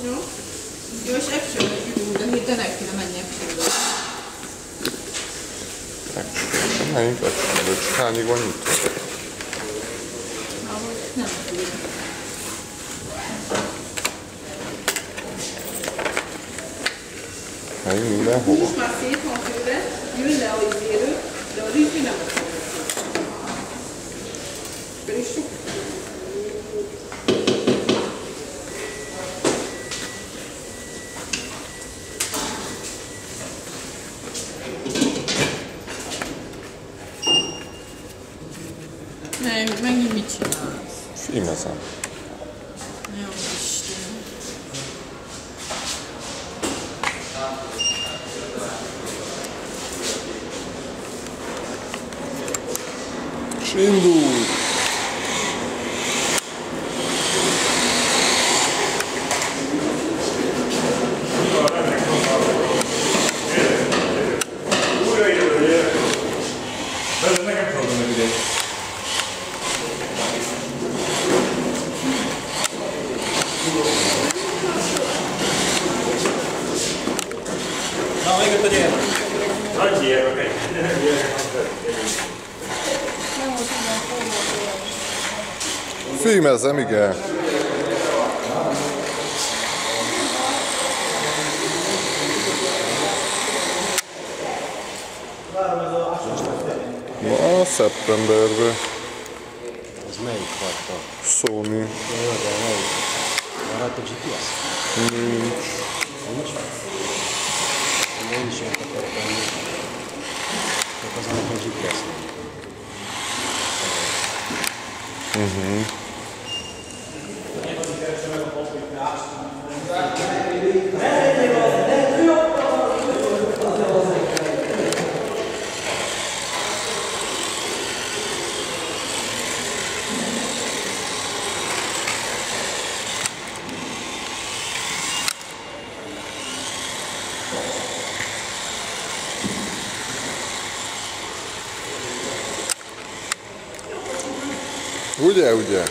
Jó? Jó, és Epsőbe jövünk, de héten el kéne menni Epsőbe. Menjünk Epsőbe, csak hányig van nyitva? Nem tudom. Menjünk mindenhova? Most már szép van főre, jönne a izélő, de az így nem lesz. Pedig sok. Megint mit csinálsz? Filmezem. Jó Isten. És indul! No, venga, estoy llegando. Oggi è ok. Filmezem, igen. Ma szeptemberben. Az melyik hatta? Sony. Jó, de melyik? Van rajta GPS? Nincs. Nincs? Én is ilyet akarok venni. Csak az, amikor GPS nincs. Ugye, ugye?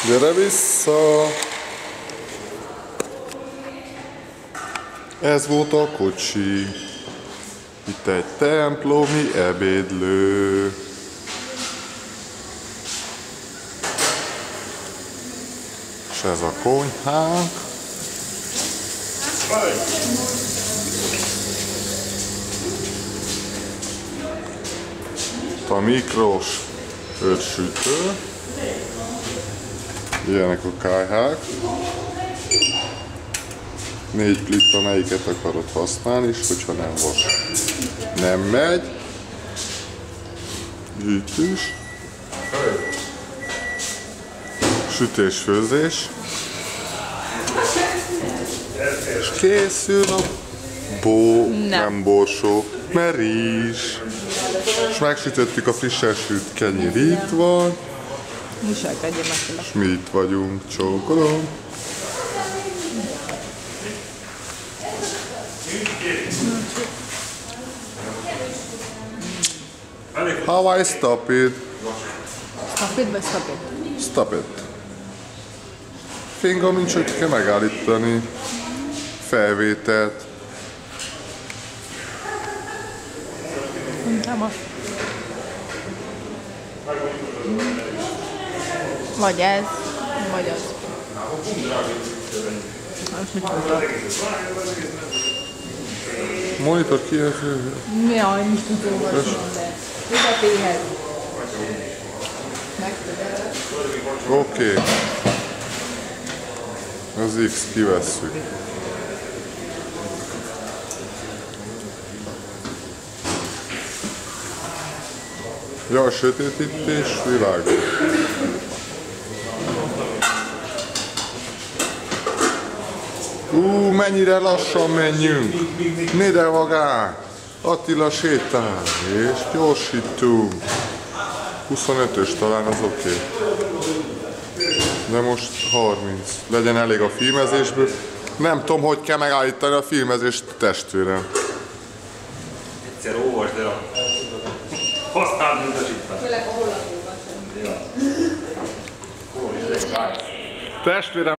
Gyere vissza! Ez volt a kocsi. Itt egy templomi ebédlő. És ez a konyhánk. Itt a mikros őrsütő. Ilyenek a kályhák. 4 plitta, melyiket akarod használni, és hogyha nem vas, nem megy. Itt is. Sütés-főzés. És készül a nem borsó, mert rizs. És megsütöttük a frissen sült kenyér, itt van. Viselkedjen meg tőle. És mi itt vagyunk, csókolom. How I stop it? Stop it, vagy stop it? Stop it. Finger, mint csak kell megállítani felvételt. Nem az. Vagy ez, vagy az. Most mit mondtad? Monitor kijelző. Jaj, most mit olvasom, de közepéhez. Megtudod. Oké. Az X kivesszük. Ja, sötétítés, világos. Mennyire lassan menjünk. Néde magát. Attila sétál, és gyorsítunk. 25-ös talán az oké. De most 30. Legyen elég a filmezésből. Nem tudom, hogy kell megállítani a filmezést testvérem. Egyszer olvasd el. Használd utasítva. Főleg a hollandóban sem. Testvérem.